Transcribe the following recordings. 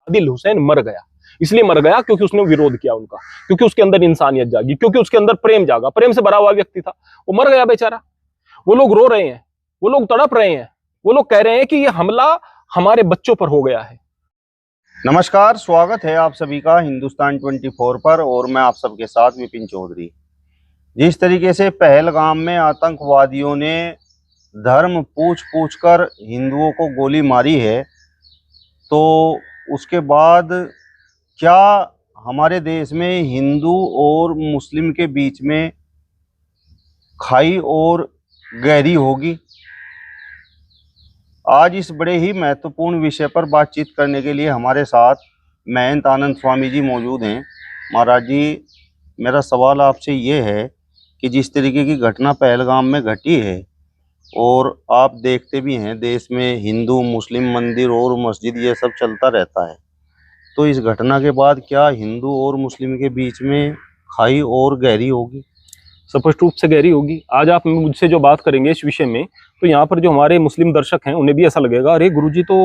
आदिल हुसैन मर गया, इसलिए मर गया क्योंकि उसने विरोध किया उनका, क्योंकि उसके अंदर इंसानियत जागी, क्योंकि उसके अंदर प्रेम जागा, प्रेम से भरा हुआ व्यक्ति था, वो मर गया बेचारा। वो लोग रो रहे हैं, वो लोग तड़प रहे हैं, वो लोग कह रहे हैं कि ये हमला हमारे बच्चों पर हो गया है। नमस्कार, स्वागत है आप सभी का हिंदुस्तान 24 पर और मैं आप सबके साथ विपिन चौधरी। जिस तरीके से पहलगाम में आतंकवादियों ने धर्म पूछ कर हिंदुओं को गोली मारी है, तो उसके बाद क्या हमारे देश में हिंदू और मुस्लिम के बीच में खाई और गहरी होगी? आज इस बड़े ही महत्वपूर्ण विषय पर बातचीत करने के लिए हमारे साथ महंत आनंद स्वामी जी मौजूद हैं। महाराज जी, मेरा सवाल आपसे ये है कि जिस तरीके की घटना पहलगाम में घटी है और आप देखते भी हैं देश में हिंदू मुस्लिम मंदिर और मस्जिद ये सब चलता रहता है, तो इस घटना के बाद क्या हिंदू और मुस्लिम के बीच में खाई और गहरी होगी? स्पष्ट रूप से गहरी होगी। आज आप मुझसे जो बात करेंगे इस विषय में, तो यहाँ पर जो हमारे मुस्लिम दर्शक हैं उन्हें भी ऐसा लगेगा, अरे गुरुजी तो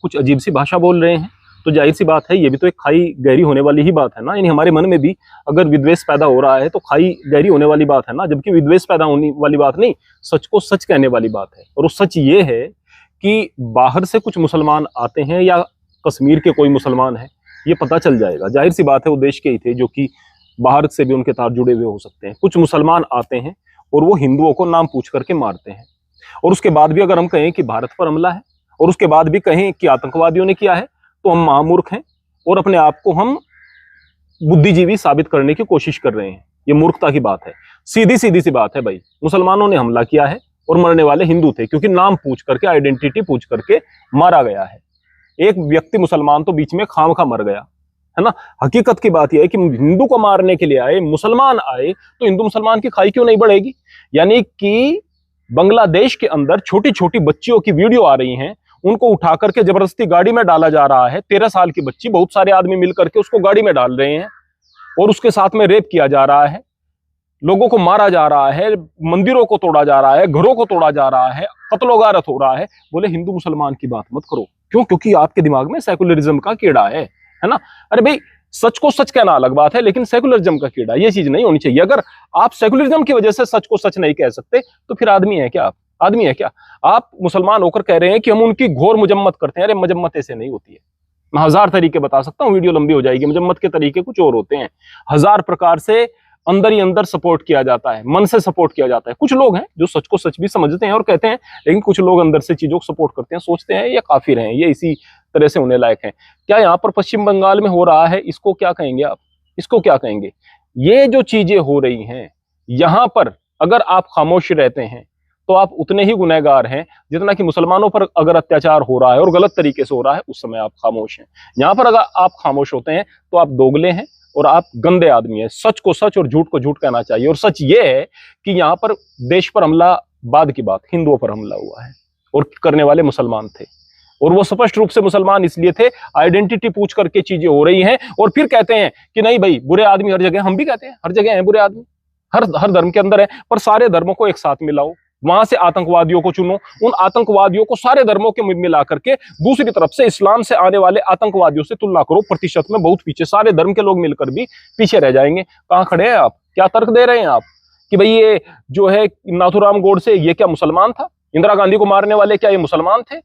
कुछ अजीब सी भाषा बोल रहे हैं, तो जाहिर सी बात है ये भी तो एक खाई गहरी होने वाली ही बात है ना। यानी हमारे मन में भी अगर विद्वेष पैदा हो रहा है तो खाई गहरी होने वाली बात है ना, जबकि विद्वेष पैदा होने वाली बात नहीं, सच को सच कहने वाली बात है। और वो सच ये है कि बाहर से कुछ मुसलमान आते हैं या कश्मीर के कोई मुसलमान है, ये पता चल जाएगा। जाहिर सी बात है वो देश के ही थे, जो कि बाहर से भी उनके तार जुड़े हुए हो सकते हैं। कुछ मुसलमान आते हैं और वो हिंदुओं को नाम पूछ करके मारते हैं, और उसके बाद भी अगर हम कहें कि भारत पर हमला है और उसके बाद भी कहें कि आतंकवादियों ने किया है, तो हम महामूर्ख हैं और अपने आप को हम बुद्धिजीवी साबित करने की कोशिश कर रहे हैं। ये मूर्खता की बात है, सीधी सी बात है भाई। मुसलमानों ने हमला किया है और मरने वाले हिंदू थे, क्योंकि नाम पूछ करके, आइडेंटिटी पूछ करके मारा गया है। एक व्यक्ति मुसलमान तो बीच में खामखा मर गया है ना। हकीकत की बात यह है कि हिंदू को मारने के लिए आए मुसलमान आए, तो हिंदू मुसलमान की खाई क्यों नहीं बढ़ेगी? यानी कि बांग्लादेश के अंदर छोटी छोटी बच्चियों की वीडियो आ रही हैं, उनको उठा करके जबरदस्ती गाड़ी में डाला जा रहा है। 13 साल की बच्ची, बहुत सारे आदमी मिलकर के उसको गाड़ी में डाल रहे हैं और उसके साथ में रेप किया जा रहा है, लोगों को मारा जा रहा है, मंदिरों को तोड़ा जा रहा है, घरों को तोड़ा जा रहा है, कत्लो-गारत हो रहा है। बोले हिंदू मुसलमान की बात मत करो। क्यों? क्योंकि आपके दिमाग में सेकुलरिज्म का कीड़ा है ना। अरे भाई, सच को सच कहना अलग बात है, लेकिन सेकुलरिज्म का कीड़ा ये चीज नहीं होनी चाहिए। अगर आप सेकुलरिज्म की वजह से सच को सच नहीं कह सकते, तो फिर आदमी है क्या? आप आदमी है क्या? आप मुसलमान होकर कह रहे हैं कि हम उनकी घोर मजम्मत करते हैं। अरे मजम्मत ऐसे नहीं होती है। मैं 1000 तरीके बता सकता हूँ, वीडियो लंबी हो जाएगी। मजम्मत के तरीके कुछ और होते हैं। 1000 प्रकार से अंदर ही अंदर सपोर्ट किया जाता है, मन से सपोर्ट किया जाता है। कुछ लोग हैं जो सच को सच भी समझते हैं और कहते हैं, लेकिन कुछ लोग अंदर से चीजों को सपोर्ट करते हैं, सोचते हैं ये काफिर हैं, ये इसी तरह से होने लायक हैं। क्या यहाँ पर पश्चिम बंगाल में हो रहा है, इसको क्या कहेंगे आप? इसको क्या कहेंगे? ये जो चीजें हो रही हैं यहाँ पर, अगर आप खामोश रहते हैं तो आप उतने ही गुनहगार हैं जितना कि मुसलमानों पर अगर अत्याचार हो रहा है और गलत तरीके से हो रहा है, उस समय आप खामोश हैं। यहाँ पर अगर आप खामोश होते हैं तो आप दोगले हैं और आप गंदे आदमी हैं। सच को सच और झूठ को झूठ कहना चाहिए। और सच ये है कि यहाँ पर देश पर हमला बाद की बात, हिंदुओं पर हमला हुआ है और करने वाले मुसलमान थे, और वो स्पष्ट रूप से मुसलमान इसलिए थे, आइडेंटिटी पूछ करके चीजें हो रही हैं। और फिर कहते हैं कि नहीं भाई, बुरे आदमी हर जगह, हम भी कहते हैं हर जगह हैं बुरे आदमी, हर धर्म के अंदर है, पर सारे धर्मों को एक साथ मिलाओ, वहां से आतंकवादियों को चुनो, उन आतंकवादियों को सारे धर्मों के मिला करके दूसरी तरफ से इस्लाम से आने वाले आतंकवादियों से तुलना करो, प्रतिशत में बहुत पीछे, सारे धर्म के लोग मिलकर भी पीछे रह जाएंगे। कहां खड़े हैं आप? क्या तर्क दे रहे हैं आप कि भाई ये जो है नाथूराम गोडसे, ये क्या मुसलमान था? इंदिरा गांधी को मारने वाले क्या ये मुसलमान थे?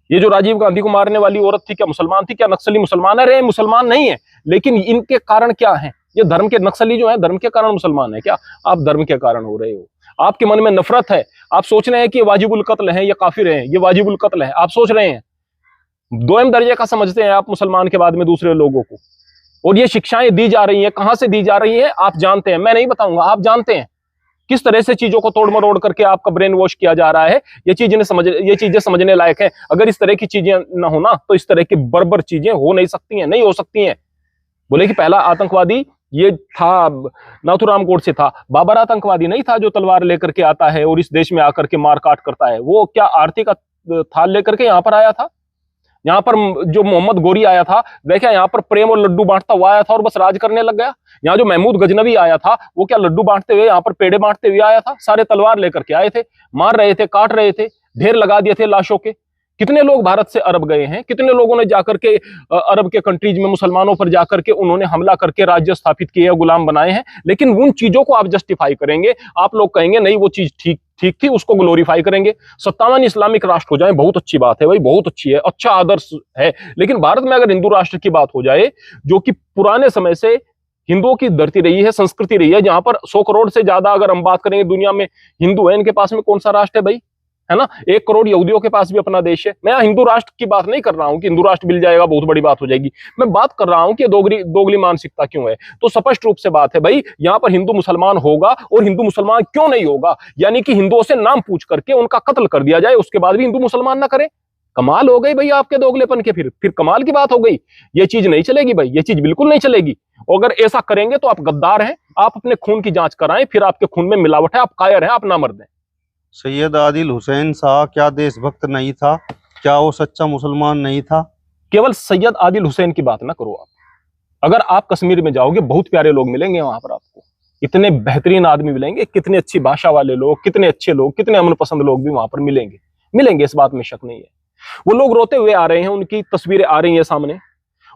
ये जो राजीव गांधी को मारने वाली औरत थी, क्या मुसलमान थी? क्या नक्सली मुसलमान है? अरे मुसलमान नहीं है, लेकिन इनके कारण क्या है? ये धर्म के नक्सली जो है, धर्म के कारण मुसलमान है क्या? आप धर्म के कारण हो रहे हो। आपके मन में नफरत है, आप सोच रहे हैं कि ये वाजिबुल कत्ल है, ये काफिर हैं, ये वाजिबुल कत्ल है, आप सोच रहे हैं। दोयम दर्जे का समझते हैं आप मुसलमान के बाद में दूसरे लोगों को, और ये शिक्षाएं दी जा रही हैं, कहां से दी जा रही हैं आप जानते हैं, मैं नहीं बताऊंगा, आप जानते हैं किस तरह से चीजों को तोड़ मरोड़ करके आपका ब्रेन वॉश किया जा रहा है। ये चीजें समझने लायक है। अगर इस तरह की चीजें ना हो ना, तो इस तरह की बर्बर चीजें हो नहीं सकती हैं, नहीं हो सकती हैं। बोले कि पहला आतंकवादी ये था, नाथूराम गोडसे था। बाबर आतंकवादी नहीं था जो तलवार लेकर के आता है और इस देश में आकर के मार काट करता है। वो क्या आरती का थाल लेकर के यहाँ पर आया था? यहाँ पर जो मोहम्मद गोरी आया था, वह क्या यहाँ पर प्रेम और लड्डू बांटता हुआ आया था और बस राज करने लग गया? यहाँ जो महमूद गजनवी आया था, वो क्या लड्डू बांटते हुए, यहाँ पर पेड़े बांटते हुए आया था? सारे तलवार लेकर के आए थे, मार रहे थे, काट रहे थे, ढेर लगा दिए थे लाशों के। कितने लोग भारत से अरब गए हैं, कितने लोगों ने जाकर के अरब के कंट्रीज में मुसलमानों पर जाकर के उन्होंने हमला करके राज्य स्थापित किए, गुलाम बनाए हैं। लेकिन उन चीजों को आप जस्टिफाई करेंगे, आप लोग कहेंगे नहीं वो चीज ठीक थी, उसको ग्लोरीफाई करेंगे। 57 इस्लामिक राष्ट्र हो जाए, बहुत अच्छी बात है भाई, बहुत अच्छी है, अच्छा आदर्श है। लेकिन भारत में अगर हिंदू राष्ट्र की बात हो जाए, जो कि पुराने समय से हिंदुओं की धरती रही है, संस्कृति रही है, जहां पर 100 करोड़ से ज्यादा अगर हम बात करेंगे दुनिया में हिंदू है, इनके पास में कौन सा राष्ट्र है भाई, है ना? 1 करोड़ यहूदियों के पास भी अपना देश है। मैं हिंदू राष्ट्र की बात नहीं कर रहा हूं कि हिंदू राष्ट्र मिल जाएगा बहुत बड़ी बात हो जाएगी, मैं बात कर रहा हूं कि दोगली मानसिकता क्यों है। तो स्पष्ट रूप से बात है भाई, यहां पर हिंदू मुसलमान होगा, और हिंदू मुसलमान क्यों नहीं होगा, यानी कि हिंदुओं से नाम पूछ करके उनका कत्ल कर दिया जाए, उसके बाद भी हिंदू मुसलमान ना करे। कमाल हो गई भाई आपके दोगलेपन के, फिर कमाल की बात हो गई। ये चीज नहीं चलेगी भाई, ये चीज बिल्कुल नहीं चलेगी। और अगर ऐसा करेंगे तो आप गद्दार हैं, आप अपने खून की जांच कराएं, फिर आपके खून में मिलावट है, आप कायर हैं, आप नामर्द हैं। सैयद आदिल हुसैन शाह क्या देशभक्त नहीं था? क्या वो सच्चा मुसलमान नहीं था? केवल सैयद आदिल हुसैन की बात ना करो आप। अगर आप कश्मीर में जाओगे, बहुत प्यारे लोग मिलेंगे वहां पर आपको, इतने बेहतरीन आदमी मिलेंगे, कितने अच्छी भाषा वाले लोग, कितने अच्छे लोग, कितने अमन पसंद लोग भी वहां पर मिलेंगे, इस बात में शक नहीं है। वो लोग रोते हुए आ रहे हैं, उनकी तस्वीरें आ रही हैं सामने,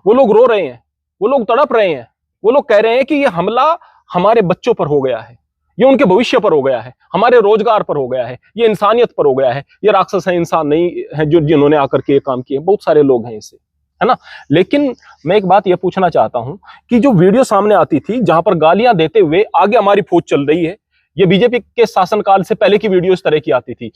वो लोग रो रहे हैं, वो लोग तड़प रहे हैं, वो लोग कह रहे हैं कि ये हमला हमारे बच्चों पर हो गया है, ये उनके भविष्य पर हो गया है, हमारे रोजगार पर हो गया है, ये इंसानियत पर हो गया है, ये राक्षस है, इंसान नहीं है जो जिन्होंने आकर के ये काम किए। बहुत सारे लोग हैं इससे, है ना? लेकिन मैं एक बात ये पूछना चाहता हूं कि जो वीडियो सामने आती थी जहां पर गालियां देते हुए आगे हमारी फौज चल रही है, ये बीजेपी के शासनकाल से पहले की वीडियो इस तरह की आती थी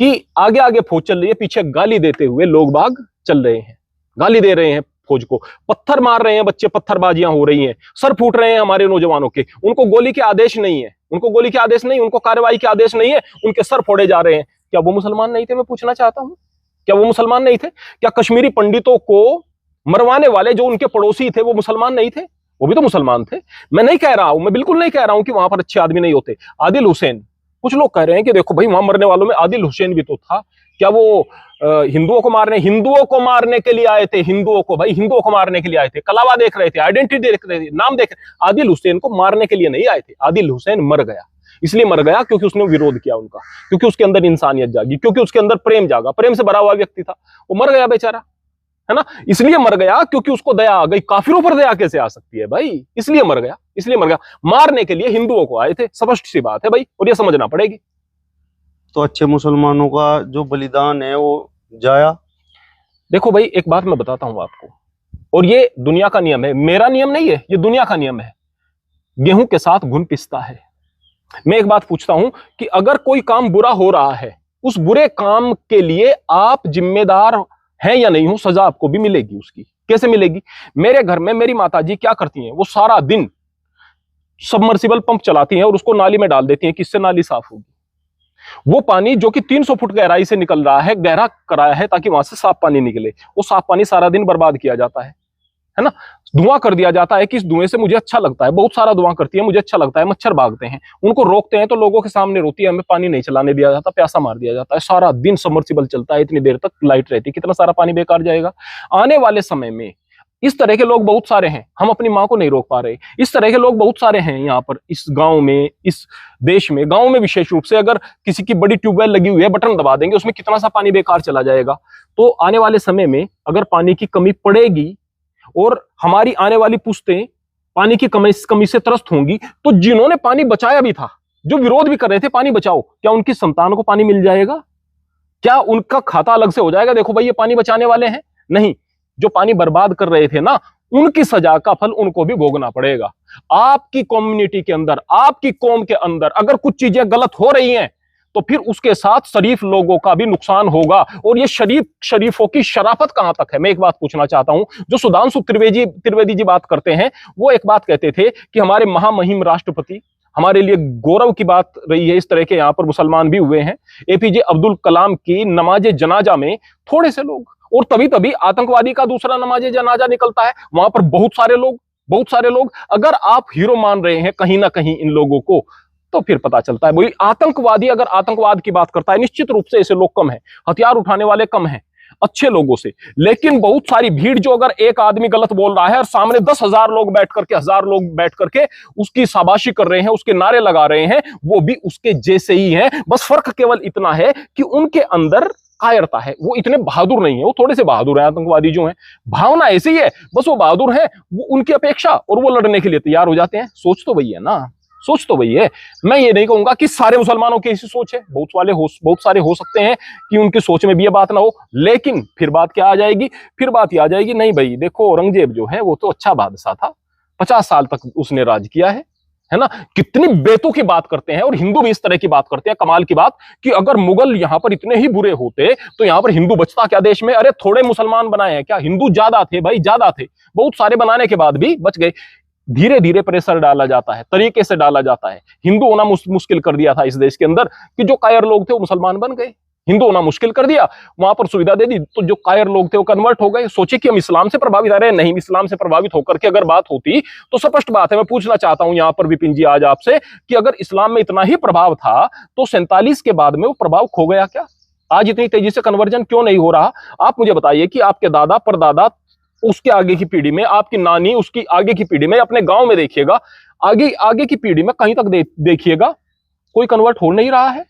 कि आगे आगे फौज चल रही है, पीछे गाली देते हुए लोग बाग चल रहे हैं, गाली दे रहे हैं फौज को, पत्थर मार रहे हैं बच्चे, पत्थरबाजियां हो रही हैं, सर फूट रहे हैं हमारे नौजवानों के, उनको गोली के आदेश नहीं है, उनको गोली के आदेश नहीं, उनको कार्रवाई के आदेश नहीं है, उनके सर फोड़े जा रहे हैं। क्या वो मुसलमान नहीं थे? मैं पूछना चाहता हूं, क्या वो मुसलमान नहीं थे? क्या कश्मीरी पंडितों को मरवाने वाले जो उनके पड़ोसी थे वो मुसलमान नहीं थे? वो भी तो मुसलमान थे। मैं नहीं कह रहा हूं, मैं बिल्कुल नहीं कह रहा हूं कि वहां पर अच्छे आदमी नहीं होते। आदिल हुसैन, कुछ लोग कह रहे हैं कि देखो भाई वहां मरने वालों में आदिल हुसैन भी तो था। क्या वो हिंदुओं को मारने के लिए आए थे? हिंदुओं को मारने के लिए आए थे, कलावा देख रहे थे, आइडेंटिटी देख रहे थे, नाम देख। आदिल हुसैन को मारने के लिए नहीं आए थे। आदिल हुसैन मर गया, इसलिए मर गया क्योंकि उसने विरोध किया उनका, क्योंकि उसके अंदर इंसानियत जागी, क्योंकि उसके अंदर प्रेम जागा, प्रेम से भरा हुआ व्यक्ति था, वो मर गया बेचारा, है ना? इसलिए मर गया क्योंकि उसको दया आ गई। काफिरों पर दया कैसे आ सकती है भाई? इसलिए मर गया। मारने के लिए हिंदुओं को आए थे, स्पष्ट सी बात है भाई, और ये समझना पड़ेगी। तो अच्छे मुसलमानों का जो बलिदान है वो जाया। देखो भाई, एक बात मैं बताता हूं आपको, और ये दुनिया का नियम है, मेरा नियम नहीं है, ये दुनिया का नियम है। गेहूं के साथ घुन पिसता है। मैं एक बात पूछता हूं कि अगर कोई काम बुरा हो रहा है, उस बुरे काम के लिए आप जिम्मेदार हैं या नहीं हो, सजा आपको भी मिलेगी। उसकी कैसे मिलेगी? मेरे घर में मेरी माताजी क्या करती हैं, वो सारा दिन सबमर्सिबल पंप चलाती हैं और उसको नाली में डाल देती हैं। किससे नाली साफ होगी? वो पानी जो कि 300 फुट गहराई से निकल रहा है, गहरा कराया है ताकि वहां से साफ पानी निकले, वो साफ पानी सारा दिन बर्बाद किया जाता है ना? धुआं कर दिया जाता है कि इस धुएं से मुझे अच्छा लगता है, बहुत सारा धुआं करती है, मुझे अच्छा लगता है, मच्छर भागते हैं, उनको रोकते हैं तो लोगों के सामने रोती है, हमें पानी नहीं चलाने दिया जाता, प्यासा मार दिया जाता है। सारा दिन सबमर्सिबल चलता है, इतनी देर तक लाइट रहती है, कितना सारा पानी बेकार जाएगा। आने वाले समय में इस तरह के लोग बहुत सारे हैं, हम अपनी माँ को नहीं रोक पा रहे। इस तरह के लोग बहुत सारे हैं यहाँ पर, इस गांव में, इस देश में, गांव में विशेष रूप से। अगर किसी की बड़ी ट्यूबवेल लगी हुई है, बटन दबा देंगे, उसमें कितना सा पानी बेकार चला जाएगा। तो आने वाले समय में अगर पानी की कमी पड़ेगी और हमारी आने वाली पुश्तें पानी की कमी से त्रस्त होंगी, तो जिन्होंने पानी बचाया भी था, जो विरोध भी कर रहे थे पानी बचाओ, क्या उनकी संतान को पानी मिल जाएगा? क्या उनका खाता अलग से हो जाएगा, देखो भाई ये पानी बचाने वाले हैं? नहीं, जो पानी बर्बाद कर रहे थे ना, उनकी सजा का फल उनको भी भोगना पड़ेगा। आपकी कम्युनिटी के अंदर, आपकी कौम के अंदर अगर कुछ चीजें गलत हो रही हैं, तो फिर उसके साथ शरीफ लोगों का भी नुकसान होगा। और ये शरीफों की शराफत कहां तक है? मैं एक बात पूछना चाहता हूं। जो सुधांशु त्रिवेदी जी बात करते हैं, वो एक बात कहते थे कि हमारे महामहिम राष्ट्रपति, हमारे लिए गौरव की बात रही है, इस तरह के यहाँ पर मुसलमान भी हुए हैं। एपीजे अब्दुल कलाम की नमाज जनाजा में थोड़े से लोग, और तभी आतंकवादी का दूसरा नमाज जनाजा निकलता है, वहां पर बहुत सारे लोग। अगर आप हीरो मान रहे हैं कहीं ना कहीं इन लोगों को, तो फिर पता चलता है भाई आतंकवादी अगर आतंकवाद की बात करता है, निश्चित रूप से ऐसे लोग कम हैं, हथियार उठाने वाले कम हैं अच्छे लोगों से। लेकिन बहुत सारी भीड़, जो अगर एक आदमी गलत बोल रहा है और सामने 10,000 लोग बैठ करके, 1000 लोग बैठ करके उसकी शाबाशी कर रहे हैं, उसके नारे लगा रहे हैं, वो भी उसके जैसे ही हैं। बस फर्क केवल इतना है कि उनके अंदर कायरता है, वो इतने बहादुर नहीं है, वो थोड़े से बहादुर हैं आतंकवादी जो हैं, भावना ऐसी ही है, बस वो बहादुर है, वो उनकी अपेक्षा और वो लड़ने के लिए तैयार हो जाते हैं। सोच तो वही है ना, सोच तो वही है। मैं ये नहीं कहूंगा कि सारे मुसलमानों की ऐसी सोच है, बहुत सारे हो सकते हैं कि उनकी सोच में भी ये बात ना हो, लेकिन फिर बात क्या आ जाएगी, फिर बात ये आ जाएगी, नहीं भाई देखो औरंगजेब जो है वो तो अच्छा बादशाह था, 50 साल तक उसने राज किया है ना। कितनी बेतों की बात करते हैं, और हिंदू भी इस तरह की बात करते हैं, कमाल की बात कि अगर मुगल यहां पर इतने ही बुरे होते तो यहां पर हिंदू बचता क्या देश में? अरे थोड़े मुसलमान बनाए हैं क्या? हिंदू ज्यादा थे भाई, ज्यादा थे, बहुत सारे बनाने के बाद भी बच गए। धीरे धीरे प्रेशर डाला जाता है, तरीके से डाला जाता है। हिंदू होना मुश्किल कर दिया था इस देश के अंदर, कि जो कायर लोग थे वो मुसलमान बन गए। हिंदू होना मुश्किल कर दिया, वहां पर सुविधा दे दी, तो जो कायर लोग थे वो कन्वर्ट हो गए। सोचे कि हम इस्लाम से प्रभावित आ रहे हैं, नहीं, इस्लाम से प्रभावित होकर के अगर बात होती तो स्पष्ट बात है। मैं पूछना चाहता हूं यहां पर विपिन जी आज आपसे कि अगर इस्लाम में इतना ही प्रभाव था तो 47 के बाद में वो प्रभाव खो गया क्या? आज इतनी तेजी से कन्वर्जन क्यों नहीं हो रहा? आप मुझे बताइए कि आपके दादा परदादा, उसके आगे की पीढ़ी में, आपकी नानी, उसकी आगे की पीढ़ी में, अपने गांव में देखिएगा, आगे आगे की पीढ़ी में कहीं तक देखिएगा, कोई कन्वर्ट हो नहीं रहा है,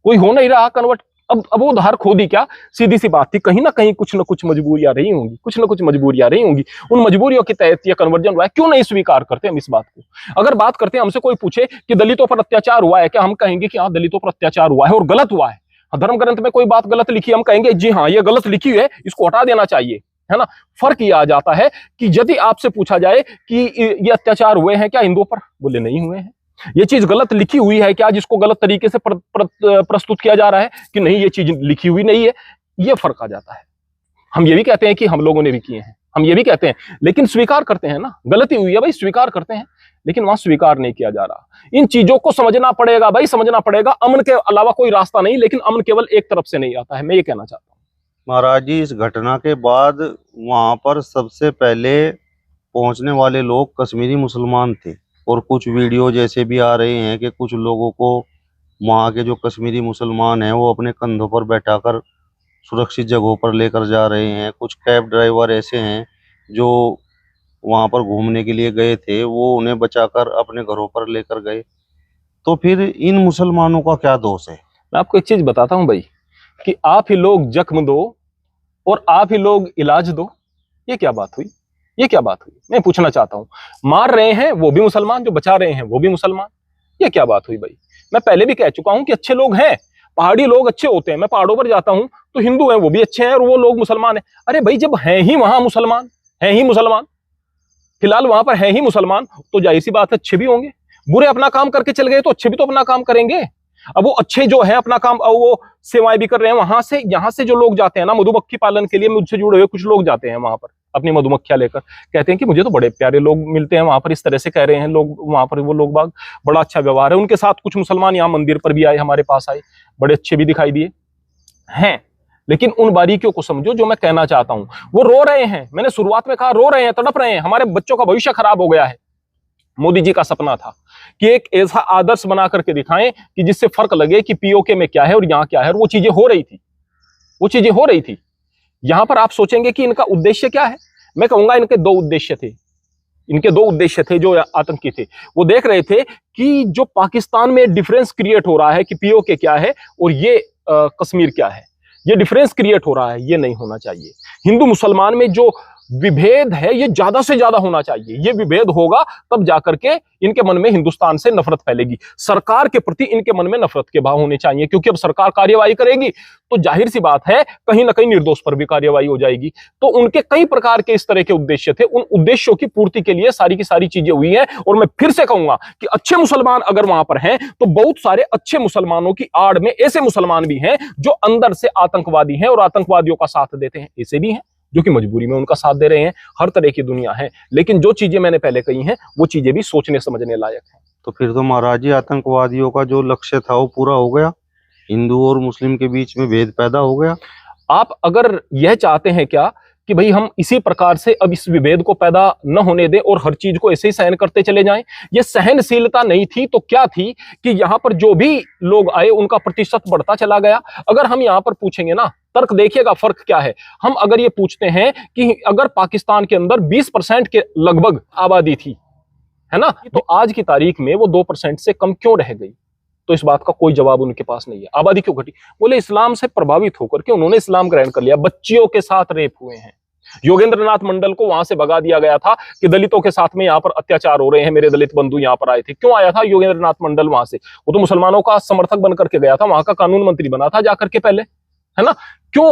कोई हो नहीं रहा कन्वर्ट। अब वो धार खो दी क्या? सीधी सी बात थी, कहीं ना कहीं कुछ ना कुछ मजबूरियां रही होंगी, कुछ ना कुछ मजबूरियां रही होंगी। उन मजबूरियों के तहत यह कन्वर्जन हुआ है। क्यों नहीं स्वीकार करते हम इस बात को? अगर बात करते हैं, हमसे कोई पूछे कि दलितों पर अत्याचार हुआ है क्या, हम कहेंगे कि हाँ दलितों पर अत्याचार हुआ है और गलत हुआ है। धर्म ग्रंथ में कोई बात गलत लिखी, हम कहेंगे जी हाँ ये गलत लिखी है, इसको हटा देना चाहिए, है ना। फर्क ये आ जाता है कि यदि आपसे पूछा जाए कि ये अत्याचार हुए हैं क्या हिंदुओं पर, बोले नहीं हुए हैं। ये चीज गलत लिखी हुई है क्या, जिसको गलत तरीके से प्रस्तुत किया जा रहा है, कि नहीं ये चीज लिखी हुई नहीं है, ये फर्क आ जाता है। हम ये भी कहते हैं कि हम लोगों ने भी किए हैं, हम ये भी कहते हैं, लेकिन स्वीकार करते हैं ना, गलती हुई है भाई, स्वीकार करते हैं, लेकिन वहां स्वीकार नहीं किया जा रहा। इन चीजों को समझना पड़ेगा भाई, समझना पड़ेगा। अमन के अलावा कोई रास्ता नहीं, लेकिन अमन केवल एक तरफ से नहीं आता है, मैं ये कहना चाहता हूँ। महाराज जी, इस घटना के बाद वहां पर सबसे पहले पहुंचने वाले लोग कश्मीरी मुसलमान थे, और कुछ वीडियो जैसे भी आ रहे हैं कि कुछ लोगों को वहाँ के जो कश्मीरी मुसलमान हैं वो अपने कंधों पर बैठाकर सुरक्षित जगहों पर लेकर जा रहे हैं। कुछ कैब ड्राइवर ऐसे हैं जो वहाँ पर घूमने के लिए गए थे, वो उन्हें बचाकर अपने घरों पर लेकर गए। तो फिर इन मुसलमानों का क्या दोष है? मैं आपको एक चीज बताता हूँ भाई, कि आप ही लोग जख्म दो और आप ही लोग इलाज दो, ये क्या बात हुई? ये क्या बात हुई? मैं पूछना चाहता हूं। मार रहे हैं वो भी मुसलमान, जो बचा रहे हैं वो भी मुसलमान, ये क्या बात हुई भाई? मैं पहले भी कह चुका हूं कि अच्छे लोग हैं, पहाड़ी लोग अच्छे होते हैं। मैं पहाड़ों पर जाता हूं तो हिंदू हैं, वो भी अच्छे हैं, और वो लोग मुसलमान हैं। अरे भाई जब हैं ही वहां मुसलमान, हैं ही मुसलमान, फिलहाल वहां पर हैं ही मुसलमान, तो जाहिर सी बात है अच्छे भी होंगे। बुरे अपना काम करके चल गए तो अच्छे भी तो अपना काम करेंगे। अब वो अच्छे जो है अपना काम, वो सेवाएं भी कर रहे हैं। वहां से, यहाँ से जो लोग जाते हैं ना मधुमक्खी पालन के लिए, मुझसे जुड़े हुए कुछ लोग जाते हैं वहां पर अपनी मधुमक्खियां लेकर, कहते हैं कि मुझे तो बड़े प्यारे लोग मिलते हैं वहां पर, इस तरह से कह रहे हैं लोग वहां पर, वो लोग बाग बड़ा अच्छा व्यवहार है उनके साथ। कुछ मुसलमान यहाँ मंदिर पर भी आए, हमारे पास आए, बड़े अच्छे भी दिखाई दिए हैं। लेकिन उन बारीकियों को समझो जो मैं कहना चाहता हूं। वो रो रहे हैं, मैंने शुरुआत में कहा रो रहे हैं, तड़प रहे हैं, हमारे बच्चों का भविष्य खराब हो गया है। मोदी जी का सपना था कि एक ऐसा आदर्श बना करके दिखाएं कि जिससे फर्क लगे कि पीओके में क्या है और यहाँ क्या है, और वो चीजें हो रही थी, वो चीजें हो रही थी। यहां पर आप सोचेंगे कि इनका उद्देश्य क्या है, मैं कहूंगा इनके दो उद्देश्य थे। इनके दो उद्देश्य थे जो आतंकी थे। वो देख रहे थे कि जो पाकिस्तान में डिफरेंस क्रिएट हो रहा है कि पीओके क्या है और ये कश्मीर क्या है, ये डिफरेंस क्रिएट हो रहा है, ये नहीं होना चाहिए। हिंदू मुसलमान में जो विभेद है ये ज्यादा से ज्यादा होना चाहिए। ये विभेद होगा तब जाकर के इनके मन में हिंदुस्तान से नफरत फैलेगी, सरकार के प्रति इनके मन में नफरत के भाव होने चाहिए, क्योंकि अब सरकार कार्यवाही करेगी तो जाहिर सी बात है कहीं ना कहीं निर्दोष पर भी कार्यवाही हो जाएगी। तो उनके कई प्रकार के इस तरह के उद्देश्य थे, उन उद्देश्यों की पूर्ति के लिए सारी की सारी चीजें हुई हैं। और मैं फिर से कहूंगा कि अच्छे मुसलमान अगर वहां पर हैं तो बहुत सारे अच्छे मुसलमानों की आड़ में ऐसे मुसलमान भी हैं जो अंदर से आतंकवादी हैं और आतंकवादियों का साथ देते हैं, ऐसे भी हैं जो कि मजबूरी में उनका साथ दे रहे हैं। हर तरह की दुनिया है, लेकिन जो चीजें मैंने पहले कही हैं वो चीजें भी सोचने समझने लायक हैं। तो फिर तो महाराज जी आतंकवादियों का जो लक्ष्य था वो पूरा हो गया, हिंदू और मुस्लिम के बीच में भेद पैदा हो गया। आप अगर यह चाहते हैं क्या कि भाई हम इसी प्रकार से अब इस विभेद को पैदा न होने दें और हर चीज को ऐसे ही सहन करते चले जाएं, ये सहनशीलता नहीं थी तो क्या थी कि यहाँ पर जो भी लोग आए उनका प्रतिशत बढ़ता चला गया। अगर हम यहाँ पर पूछेंगे ना, तर्क देखिएगा फर्क क्या है। हम अगर ये पूछते हैं कि अगर पाकिस्तान के अंदर 20% के लगभग आबादी थी, है ना, तो आज की तारीख में वो 2% से कम क्यों रह गई? तो इस बात का कोई जवाब उनके पास नहीं है। आबादी क्यों घटी? बोले इस्लाम से प्रभावित होकर के उन्होंने इस्लाम ग्रहण कर लिया। बच्चियों के साथ रेप हुए हैं। योगेंद्रनाथ मंडल को वहां से भगा दिया गया था कि दलितों के साथ में यहाँ पर अत्याचार हो रहे हैं, मेरे दलित बंधु यहाँ पर आए थे। क्यों आया था योगेंद्रनाथ मंडल वहां से? वो तो मुसलमानों का समर्थक बन करके गया था, वहां का कानून मंत्री बना था जाकर के पहले, है ना। क्यों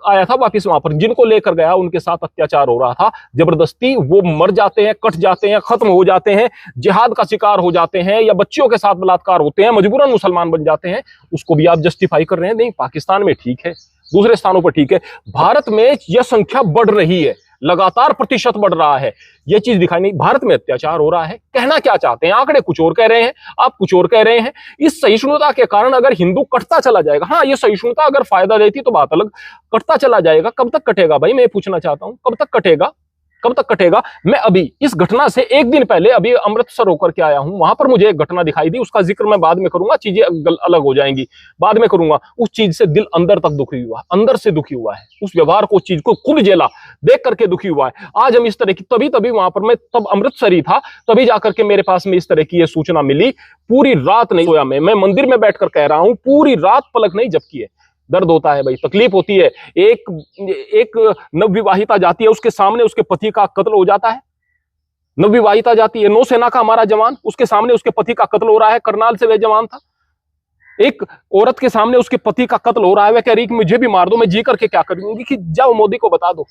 आया था वापिस वहां पर? जिनको लेकर गया उनके साथ अत्याचार हो रहा था, जबरदस्ती वो मर जाते हैं, कट जाते हैं, खत्म हो जाते हैं, जिहाद का शिकार हो जाते हैं, या बच्चियों के साथ बलात्कार होते हैं, मजबूरन मुसलमान बन जाते हैं। उसको भी आप जस्टिफाई कर रहे हैं? नहीं, पाकिस्तान में ठीक है, दूसरे स्थानों पर ठीक है, भारत में यह संख्या बढ़ रही है, लगातार प्रतिशत बढ़ रहा है, यह चीज दिखाई नहीं। भारत में अत्याचार हो रहा है। कहना क्या चाहते हैं? आंकड़े कुछ और कह रहे हैं, आप कुछ और कह रहे हैं। इस सहिष्णुता के कारण अगर हिंदू कटता चला जाएगा, हाँ ये सहिष्णुता अगर फायदा देती तो बात अलग, कटता चला जाएगा, कब तक कटेगा भाई? मैं पूछना चाहता हूं, कब तक कटेगा? कब तक कटेगा? मैं अभी इस घटना से एक दिन पहले अभी अमृतसर होकर के आया हूं, वहां पर मुझे एक घटना दिखाई दी, उसका जिक्र मैं बाद में करूंगा, चीजें अलग हो जाएंगी, बाद में करूंगा। उस चीज से दिल अंदर तक दुखी हुआ, अंदर से दुखी हुआ है, उस व्यवहार को, उस चीज को खुद झेला, देख करके दुखी हुआ है। आज हम इस तरह की, तभी वहां पर मैं तब अमृतसर ही था, तभी जाकर के मेरे पास में इस तरह की यह सूचना मिली। पूरी रात नहीं सोया मैं मंदिर में बैठकर कह रहा हूं, पूरी रात पलक नहीं झपकी है। दर्द होता है भाई, तकलीफ होती है। एक नवविवाहिता जाती है, उसके सामने उसके पति का कत्ल हो जाता है। नवविवाहिता जाती है, नौसेना का हमारा जवान, उसके सामने उसके पति का कत्ल हो रहा है, करनाल से वह जवान था। एक औरत के सामने उसके पति का कत्ल हो रहा है, वह कह रही कि मुझे भी मार दो, मैं जी करके क्या करूंगी? कि जाओ मोदी को बता दो,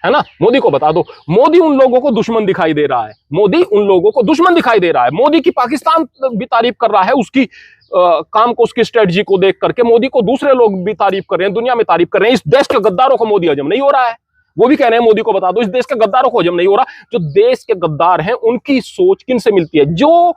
है ना, मोदी को बता दो। मोदी उन लोगों को दुश्मन दिखाई दे रहा है, मोदी उन लोगों को दुश्मन दिखाई दे रहा है। मोदी की पाकिस्तान भी तारीफ कर रहा है, उसकी काम को, उसकी स्ट्रेटजी को देख करके मोदी को दूसरे लोग भी तारीफ कर रहे हैं, दुनिया में तारीफ कर रहे हैं। इस देश के गद्दारों को मोदी हजम नहीं हो रहा है, वो भी कह रहे हैं मोदी को बता दो, इस देश के गद्दारों को हजम नहीं हो रहा। जो देश के गद्दार हैं उनकी सोच किन से मिलती है? जो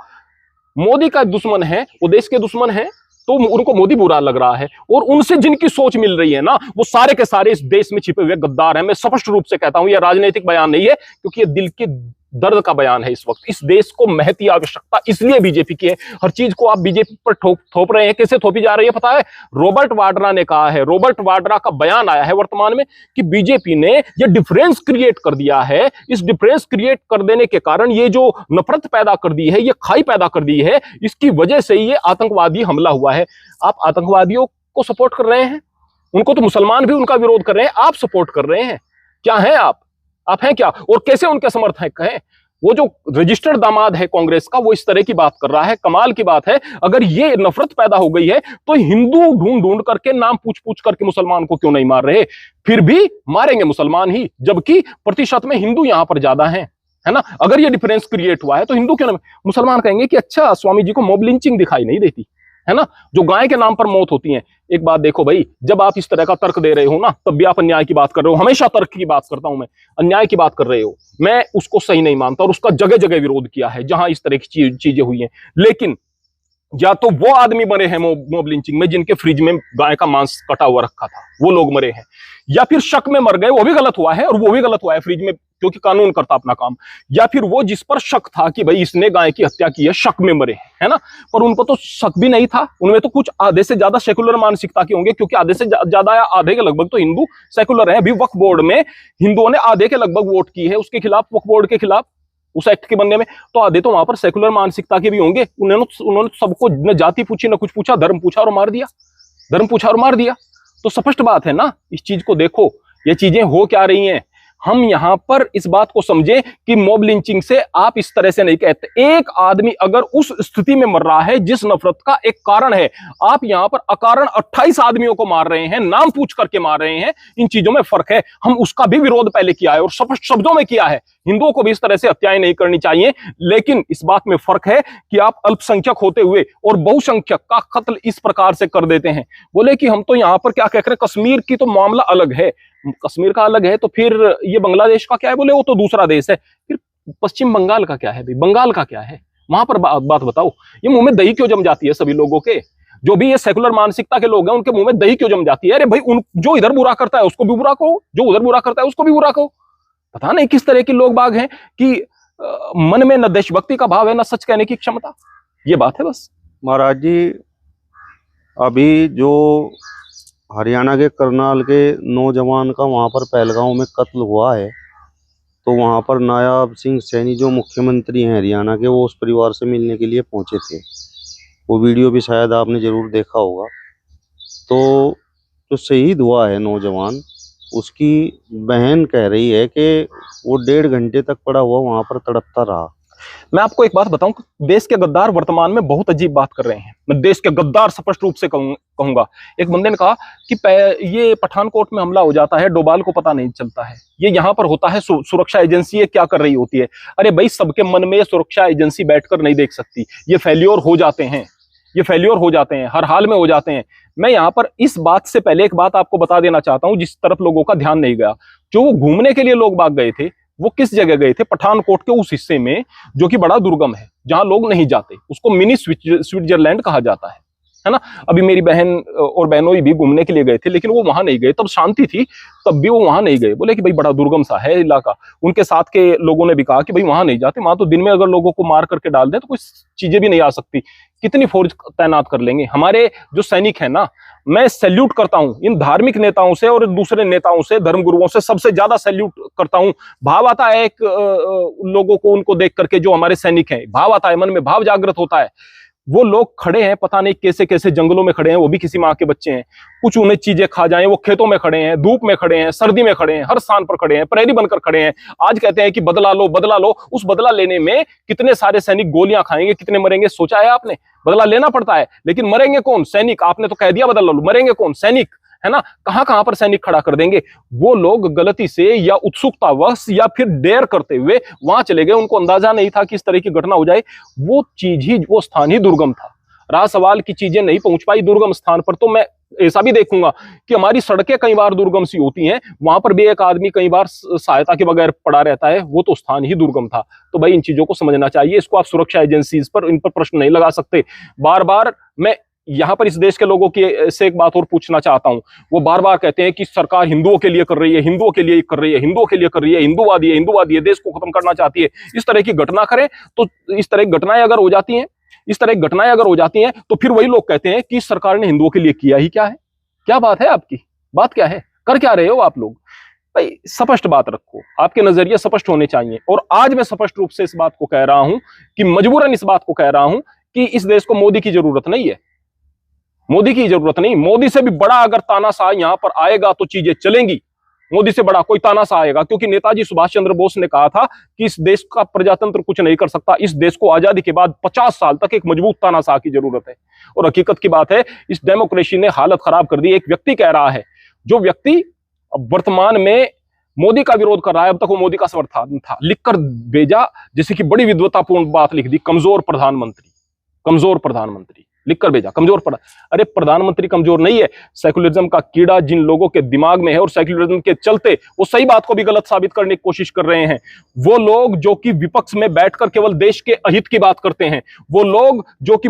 मोदी का दुश्मन है वो देश के दुश्मन है, तो उनको मोदी बुरा लग रहा है, और उनसे जिनकी सोच मिल रही है ना, वो सारे के सारे इस देश में छिपे हुए गद्दार हैं। मैं स्पष्ट रूप से कहता हूं, यह राजनीतिक बयान नहीं है, क्योंकि यह दिल के दर्द का बयान है। इस वक्त इस देश को महती आवश्यकता इसलिए बीजेपी की है। हर चीज को आप बीजेपी पर थोप रहे हैं। कैसे थोपी जा रही है पता है? रॉबर्ट वाड्रा ने कहा है, रॉबर्ट वाड्रा का बयान आया है वर्तमान में, कि बीजेपी ने ये डिफरेंस क्रिएट कर दिया है। इस डिफरेंस क्रिएट कर देने के कारण ये जो नफरत पैदा कर दी है, ये खाई पैदा कर दी है, इसकी वजह से ये आतंकवादी हमला हुआ है। आप आतंकवादियों को सपोर्ट कर रहे हैं, उनको तो मुसलमान भी उनका विरोध कर रहे हैं, आप सपोर्ट कर रहे हैं। क्या हैं आप हैं क्या? और कैसे उनके समर्थक हैं? वो जो रजिस्टर्ड दामाद है कांग्रेस का, वो इस तरह की बात कर रहा है। कमाल की बात है, अगर ये नफरत पैदा हो गई है तो हिंदू ढूंढ ढूंढ करके, नाम पूछ पूछ करके मुसलमान को क्यों नहीं मार रहे? फिर भी मारेंगे मुसलमान ही, जबकि प्रतिशत में हिंदू यहां पर ज्यादा हैं, है ना। अगर ये डिफरेंस क्रिएट हुआ है तो हिंदू क्यों नहीं? मुसलमान कहेंगे कि अच्छा स्वामी जी को मॉब लिंचिंग दिखाई नहीं देती, है ना, जो गाय के नाम पर मौत होती है। एक बात देखो भाई, जब आप इस तरह का तर्क दे रहे हो ना, तब भी आप अन्याय की बात कर रहे हो। हमेशा तर्क की बात करता हूं मैं, अन्याय की बात कर रहे हो, मैं उसको सही नहीं मानता, और उसका जगह जगह विरोध किया है जहां इस तरह की चीजें हुई हैं। लेकिन या तो वो आदमी मरे हैं मॉब लिंचिंग में जिनके फ्रिज में गाय का मांस कटा हुआ रखा था, वो लोग मरे हैं, या फिर शक में मर गए, वो भी गलत हुआ है, और वो भी गलत हुआ है फ्रिज में, क्योंकि कानून करता अपना काम। या फिर वो जिस पर शक था कि भाई इसने गाय की हत्या की है, शक में मरे, है ना। पर उनको तो शक भी नहीं था, उनमें तो कुछ आधे से ज्यादा सेकुलर मानसिकता के होंगे, क्योंकि आधे से ज्यादा या आधे के लगभग तो हिंदू सेकुलर है। अभी वक्फ बोर्ड में हिंदुओं ने आधे के लगभग वोट की है उसके खिलाफ, वक्फ बोर्ड के खिलाफ, उस एक्ट के बनने में। तो आधे तो वहां पर सेकुलर मानसिकता के भी होंगे। उन्होंने सबको न जाति पूछी, न कुछ पूछा, धर्म पूछा और मार दिया, धर्म पूछा और मार दिया। तो स्पष्ट बात है ना, इस चीज को देखो, ये चीजें हो क्या रही हैं। हम यहां पर इस बात को समझें कि मॉब लिंचिंग से आप इस तरह से नहीं कहते। एक आदमी अगर उस स्थिति में मर रहा है जिस नफरत का एक कारण है, आप यहां पर अकारण 28 आदमियों को मार रहे हैं, नाम पूछ करके मार रहे हैं। इन चीजों में फर्क है। हम उसका भी विरोध पहले किया है और स्पष्ट शब्दों में किया है, हिंदुओं को भी इस तरह से हत्याएं नहीं करनी चाहिए। लेकिन इस बात में फर्क है कि आप अल्पसंख्यक होते हुए और बहुसंख्यक का कत्ल इस प्रकार से कर देते हैं। बोले कि हम तो यहां पर क्या कह रहे हैं, कश्मीर की तो मामला अलग है, कश्मीर का अलग है, तो फिर ये बांग्लादेश का क्या है? बोले वो तो दूसरा देश है। फिर पश्चिम बंगाल का क्या है भाई? बंगाल का क्या है? वहां पर बात बताओ। ये मुंह में दही क्यों जम जाती है सभी लोगों के? जो भी ये सेकुलर मानसिकता के लोग हैं उनके मुंह में दही क्यों जम जाती है? अरे भाई, जो इधर बुरा करता है उसको भी बुरा कहो, जो उधर बुरा करता है उसको भी बुरा कहो। पता नहीं किस तरह के लोग बाग हैं कि मन में न देशभक्ति का भाव है, न सच कहने की क्षमता। ये बात है बस। महाराज जी, अभी जो हरियाणा के करनाल के नौजवान का वहां पर पहलगांव में कत्ल हुआ है, तो वहां पर नायाब सिंह सैनी जो मुख्यमंत्री हैं हरियाणा के, वो उस परिवार से मिलने के लिए पहुंचे थे। वो वीडियो भी शायद आपने जरूर देखा होगा। तो जो शहीद हुआ है नौजवान, उसकी बहन कह रही है कि वो 1.5 घंटे तक पड़ा हुआ वहां पर तड़पता रहा। मैं आपको एक बात बताऊं, देश के गद्दार वर्तमान में बहुत अजीब बात कर रहे हैं। मैं देश के गद्दार स्पष्ट रूप से कहूंगा। एक बंदे ने कहा कि ये पठानकोट में हमला हो जाता है, डोभाल को पता नहीं चलता है, ये यहाँ पर होता है, सुरक्षा एजेंसी ये क्या कर रही होती है। अरे भाई, सबके मन में सुरक्षा एजेंसी बैठकर नहीं देख सकती। ये फेल्योर हो जाते हैं, ये फेल्योर हो जाते हैं, हर हाल में हो जाते हैं। मैं यहाँ पर इस बात से पहले एक बात आपको बता देना चाहता हूं, जिस तरफ लोगों का ध्यान नहीं गया। जो वो घूमने के लिए लोग भाग गए थे, वो किस जगह गए थे? पठानकोट के उस हिस्से में जो कि बड़ा दुर्गम है, जहां लोग नहीं जाते, उसको मिनी स्विट्जरलैंड कहा जाता है ना। अभी मेरी बहन और बहनोई भी घूमने के लिए गए थे, लेकिन वो वहां नहीं गए। तब शांति थी, तब भी वो वहां नहीं गए। बोले कि भाई बड़ा दुर्गम सा है इलाका। उनके साथ के लोगों ने भी कहा कि भाई वहां नहीं जाते, वहां तो दिन में अगर लोगों को मार करके डाल दें तो कुछ चीजें भी नहीं आ सकती, कितनी फौज तैनात कर लेंगे। हमारे जो सैनिक है ना, मैं सैल्यूट करता हूं इन धार्मिक नेताओं से और दूसरे नेताओं से, धर्मगुरुओं से सबसे ज्यादा सैल्यूट करता हूं। भाव आता है एक लोगों को उनको देख करके, जो हमारे सैनिक हैं, भाव आता है, मन में भाव जागृत होता है। वो लोग खड़े हैं, पता नहीं कैसे कैसे जंगलों में खड़े हैं, वो भी किसी माँ के बच्चे हैं। कुछ उन्हें चीजें खा जाएं, वो खेतों में खड़े हैं, धूप में खड़े हैं, सर्दी में खड़े हैं, हर स्थान पर खड़े हैं, प्रहरी बनकर खड़े हैं। आज कहते हैं कि बदला लो, बदला लो। उस बदला लेने में कितने सारे सैनिक गोलियां खाएंगे, कितने मरेंगे, सोचा है आपने? बदला लेना पड़ता है, लेकिन मरेंगे कौन? सैनिक। आपने तो कह दिया बदला लो, मरेंगे कौन? सैनिक, है ना। कहां कहां पर सैनिक खड़ा कर देंगे। वो लोग गलती से या उत्सुकतावश या फिर डेयर करते हुए वहां चले गए, उनको अंदाजा नहीं था कि इस तरह की घटना हो जाए। वो चीज ही, वो स्थान ही दुर्गम था। राह सवाल की चीजें नहीं पहुंच पाई दुर्गम स्थान पर। तो मैं ऐसा भी देखूंगा कि हमारी सड़कें कई बार दुर्गम सी होती हैं, वहां पर भी एक आदमी कई बार सहायता के बगैर पड़ा रहता है, वो तो स्थान ही दुर्गम था। तो भाई इन चीजों को समझना चाहिए। इसको आप सुरक्षा एजेंसीज पर, इन पर प्रश्न नहीं लगा सकते। बार बार मैं यहाँ पर इस देश के लोगों की से एक बात और पूछना चाहता हूं। वो बार बार कहते हैं कि सरकार हिंदुओं के लिए कर रही है, हिंदुओं के लिए कर रही है, हिंदुओं के लिए कर रही है, हिंदुवादी है, हिंदुवादी है, देश को खत्म करना चाहती है। इस तरह की घटना करें तो, इस तरह की घटनाएं अगर हो जाती हैं, इस तरह की घटनाएं अगर हो जाती हैं, तो फिर वही लोग कहते हैं कि सरकार ने हिंदुओं के लिए किया ही क्या है। क्या बात है आपकी? बात क्या है? कर क्या रहे हो आप लोग? भाई स्पष्ट बात रखो, आपके नजरिए स्पष्ट होने चाहिए। और आज मैं स्पष्ट रूप से इस बात को कह रहा हूं कि मजबूरन इस बात को कह रहा हूं कि इस देश को मोदी की जरूरत नहीं है। मोदी की जरूरत नहीं। मोदी से भी बड़ा अगर तानाशाह यहां पर आएगा तो चीजें चलेंगी। मोदी से बड़ा कोई तानाशाह आएगा, क्योंकि नेताजी सुभाष चंद्र बोस ने कहा था कि इस देश का प्रजातंत्र कुछ नहीं कर सकता। इस देश को आजादी के बाद 50 साल तक एक मजबूत तानाशाह की जरूरत है। और हकीकत की बात है, इस डेमोक्रेसी ने हालत खराब कर दी। एक व्यक्ति कह रहा है, जो व्यक्ति वर्तमान में मोदी का विरोध कर रहा है, अब तक वो मोदी का समर्थन था, लिखकर भेजा, जैसे कि बड़ी विद्वतापूर्ण बात लिख दी, कमजोर प्रधानमंत्री। कमजोर प्रधानमंत्री लिखकर भेजा, कमजोर अरे प्रधानमंत्री कमजोर नहीं है। सेक्युलरिज्म का कीड़ा जिन लोगों के दिमाग में है, और सेक्युलरिज्म के चलते वो सही बात को भी गलत साबित करने की कोशिश कर रहे हैं। वो लोग जो कि विपक्ष में बैठकर केवल देश के अहित की बात करते हैं, वो लोग जो कि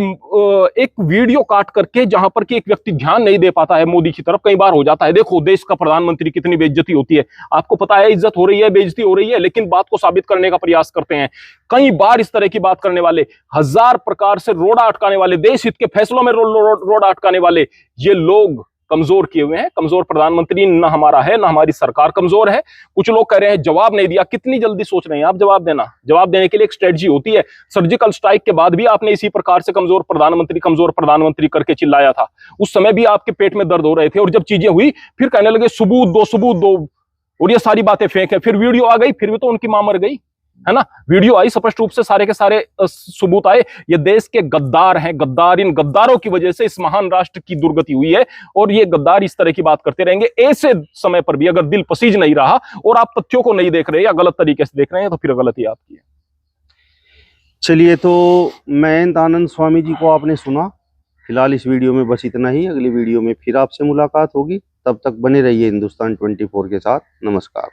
एक वीडियो काट करके, जहां पर कि एक व्यक्ति ध्यान नहीं दे पाता है मोदी की तरफ, कई बार हो जाता है, देखो देश का प्रधानमंत्री कितनी बेइज्जती होती है। आपको पता है इज्जत हो रही है, बेइज्जती हो रही है, लेकिन बात को साबित करने का प्रयास करते हैं। कई बार इस तरह की बात करने वाले, हजार प्रकार से रोड़ा अटकाने वाले, देश हित के फैसलों में रोड़ा अटकाने वाले, ये लोग कमजोर किए हुए हैं। कमजोर प्रधानमंत्री न हमारा है, न हमारी सरकार कमजोर है। कुछ लोग कह रहे हैं जवाब नहीं दिया। कितनी जल्दी सोच रहे हैं आप जवाब देना? जवाब देने के लिए एक स्ट्रेटजी होती है। सर्जिकल स्ट्राइक के बाद भी आपने इसी प्रकार से कमजोर प्रधानमंत्री करके चिल्लाया था। उस समय भी आपके पेट में दर्द हो रहे थे, और जब चीजें हुई फिर कहने लगे सबूत दो, और ये सारी बातें फेंक है। फिर वीडियो आ गई, फिर भी तो उनकी मां मर गई, है ना। वीडियो आई, स्पष्ट रूप से सारे के सारे सबूत आए। ये देश के गद्दार हैं, गद्दार। इन गद्दारों की वजह से इस महान राष्ट्र की दुर्गति हुई है, और ये गद्दार इस तरह की बात करते रहेंगे। ऐसे समय पर भी अगर दिल पसीज नहीं रहा और आप तथ्यों को नहीं देख रहे या गलत तरीके से देख रहे हैं, तो फिर गलती आपकी है। चलिए, तो मयंक आनंद स्वामी जी को आपने सुना। फिलहाल इस वीडियो में बस इतना ही। अगली वीडियो में फिर आपसे मुलाकात होगी। तब तक बने रहिए हिंदुस्तान 24 के साथ। नमस्कार।